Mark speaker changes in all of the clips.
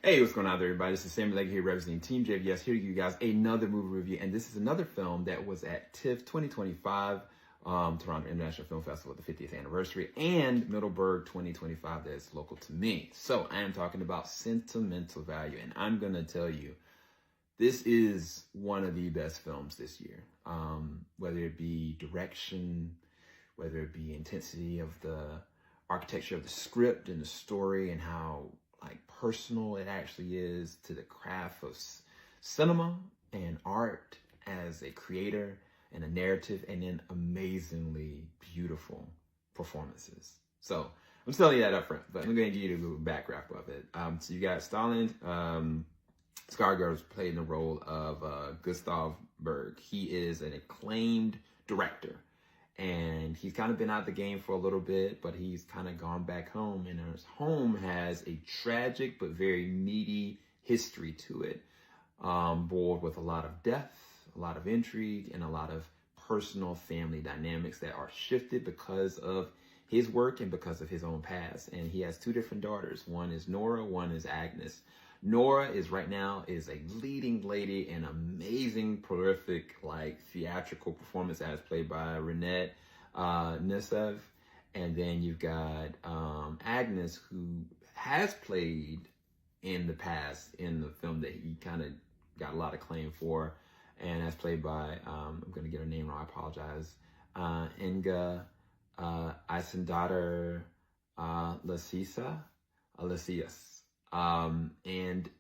Speaker 1: Hey, what's going on there, everybody? This is Sam Legge here representing Team JVS, here to give you guys another movie review. And this is another film that was at TIFF 2025, Toronto International Film Festival, the 50th anniversary, and Middleburg 2025 that is local to me. So I am talking about Sentimental Value, and I'm going to tell you, this is one of the best films this year. Whether it be direction, whether it be intensity of the architecture of the script and the story and how personal it actually is to the craft of cinema and art as a creator and a narrative, and then amazingly beautiful performances. So I'm telling you that up front, but I'm going to give you a little background of it. So you got Stalin Skarsgård playing the role of Gustav Berg. He is an acclaimed director. And he's kind of been out of the game for a little bit, but he's kind of gone back home. And his home has a tragic but very meaty history to it, boiled with a lot of death, a lot of intrigue, and a lot of personal family dynamics that are shifted because of his work and because of his own past. And he has two different daughters. One is Nora, one is Agnes. Nora is right now a leading lady in amazing, prolific, theatrical performance as played by Renette Nesev. And then you've got Agnes, who has played in the past in the film that he kind of got a lot of acclaim for, and as played by, I'm going to get her name wrong, I apologize, Inga Eisendatter Lasias. And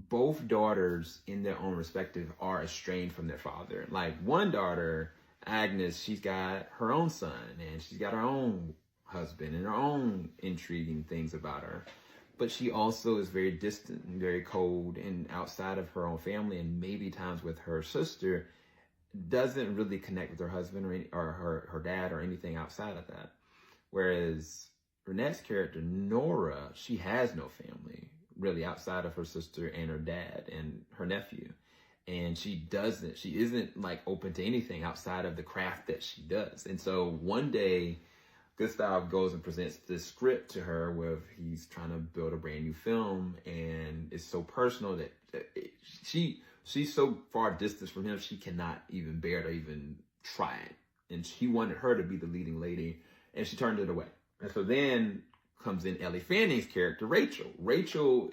Speaker 1: both daughters in their own respective are estranged from their father. Like one daughter, Agnes, she's got her own son and she's got her own husband and her own intriguing things about her. But she also is very distant and very cold and outside of her own family, and maybe times with her sister, doesn't really connect with her husband or her dad or anything outside of that. Isn't Renette's character, Nora, she has no family really outside of her sister and her dad and her nephew. And she isn't open to anything outside of the craft that she does. And so one day, Gustav goes and presents this script to her where he's trying to build a brand new film. And it's so personal that she's so far distanced from him, she cannot even bear to even try it. And he wanted her to be the leading lady, and she turned it away. And so then comes in Ellie Fanning's character, Rachel. Rachel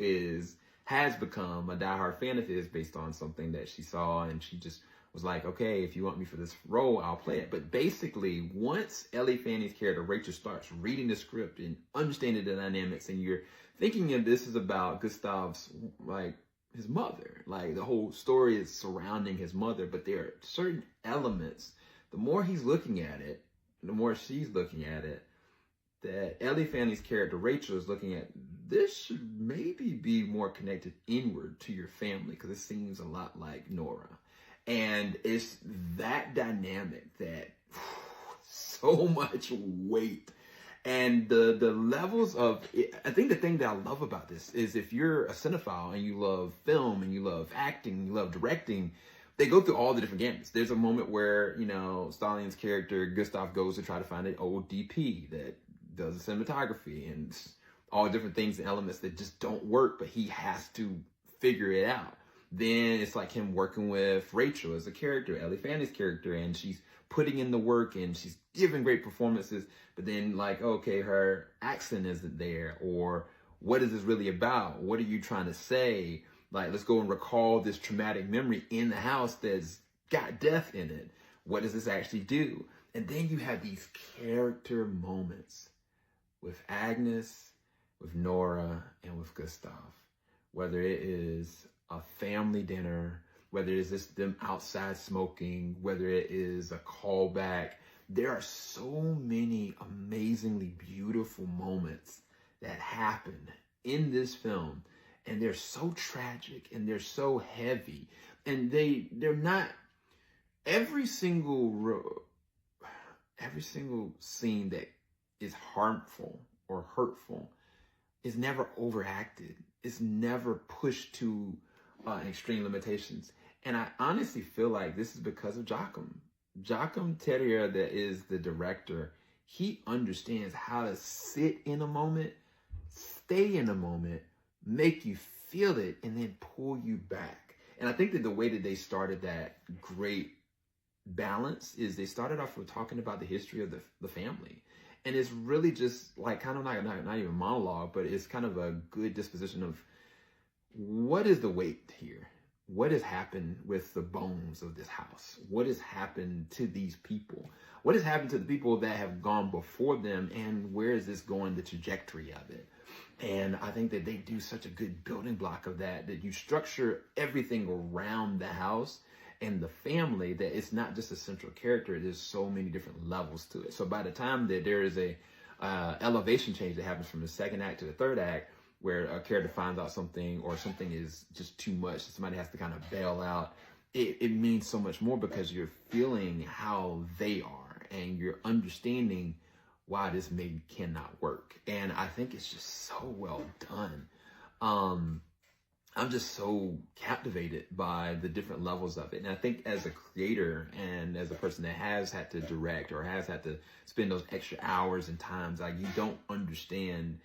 Speaker 1: has become a diehard fan of his based on something that she saw, and she just was like, okay, if you want me for this role, I'll play it. But basically, once Ellie Fanning's character, Rachel, starts reading the script and understanding the dynamics, and you're thinking of this is about Gustav's, his mother. The whole story is surrounding his mother, but there are certain elements, the more he's looking at it, the more she's looking at it, that Ellie Fanning's character, Rachel, is looking at, this should maybe be more connected inward to your family, because it seems a lot like Nora. And it's that dynamic that so much weight. And the levels of it, I think the thing that I love about this is if you're a cinephile and you love film and you love acting, and you love directing, they go through all the different gambits. There's a moment where, Stalin's character, Gustav, goes to try to find an old DP that does the cinematography and all different things and elements that just don't work, but he has to figure it out. Then it's like him working with Rachel as a character, Ellie Fanning's character, and she's putting in the work and she's giving great performances, but then okay, her accent isn't there, or what is this really about? What are you trying to say? Let's go and recall this traumatic memory in the house that's got death in it. What does this actually do? And then you have these character moments with Agnes, with Nora, and with Gustav. Whether it is a family dinner, whether it is just them outside smoking, whether it is a callback, there are so many amazingly beautiful moments that happen in this film. And they're so tragic and they're so heavy. And they're not, every single scene that is harmful or hurtful is never overacted. It's never pushed to extreme limitations. And I honestly feel like this is because of Joachim. Joachim Terrier, that is the director, he understands how to sit in a moment, stay in a moment, make you feel it and then pull you back. And I think that the way that they started that great balance is they started off with talking about the history of the family. And it's really just like kind of not even a monologue, but it's kind of a good disposition of what is the weight here? What has happened with the bones of this house? What has happened to these people? What has happened to the people that have gone before them? And where is this going, the trajectory of it? And I think that they do such a good building block of that you structure everything around the house and the family, that it's not just a central character. There's so many different levels to it. So by the time that there is a elevation change that happens from the second act to the third act, where a character finds out something or something is just too much, somebody has to kind of bail out, it means so much more because you're feeling how they are and you're understanding why this maybe cannot work. And I think it's just so well done. I'm just so captivated by the different levels of it. And I think as a creator and as a person that has had to direct or has had to spend those extra hours and times, like, you don't understand,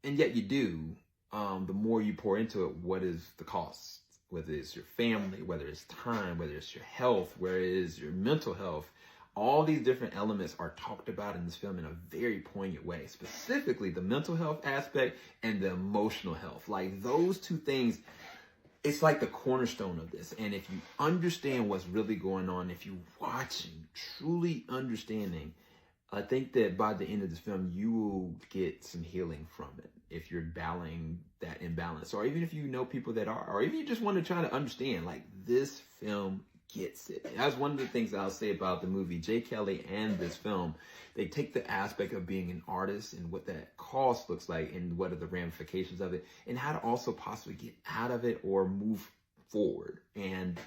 Speaker 1: and yet you do, the more you pour into it, what is the cost? Whether it's your family, whether it's time, whether it's your health, whether it is your mental health. All these different elements are talked about in this film in a very poignant way, specifically the mental health aspect and the emotional health. Like, those two things, it's like the cornerstone of this. And if you understand what's really going on, if you're watching, truly understanding, I think that by the end of this film, you will get some healing from it. If you're battling that imbalance, or even if you know people that are, or even you just want to try to understand, like, this film gets it. That's one of the things that I'll say about the movie. Jay Kelly and this film, they take the aspect of being an artist and what that cost looks like and what are the ramifications of it and how to also possibly get out of it or move forward. And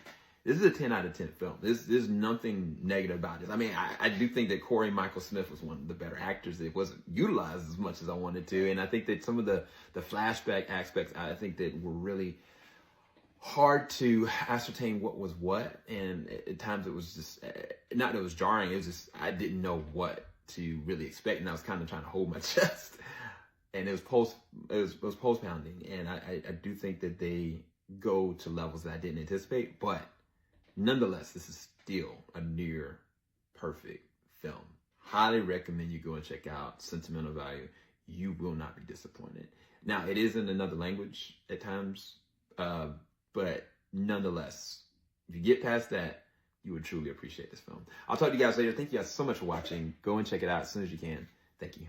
Speaker 1: this is a 10 out of 10 film. There's nothing negative about this. I mean, I do think that Corey Michael Smith was one of the better actors. It wasn't utilized as much as I wanted to. And I think that some of the flashback aspects, I think that were really hard to ascertain what was what, and at times it was just not that it was jarring, it was just I didn't know what to really expect, and I was kind of trying to hold my chest, and it was post pounding, and I do think that they go to levels that I didn't anticipate, but nonetheless, this is still a near perfect film. Highly recommend you go and check out Sentimental Value. You will not be disappointed. Now, it is in another language at times, but nonetheless, if you get past that, you would truly appreciate this film. I'll talk to you guys later. Thank you guys so much for watching. Go and check it out as soon as you can. Thank you.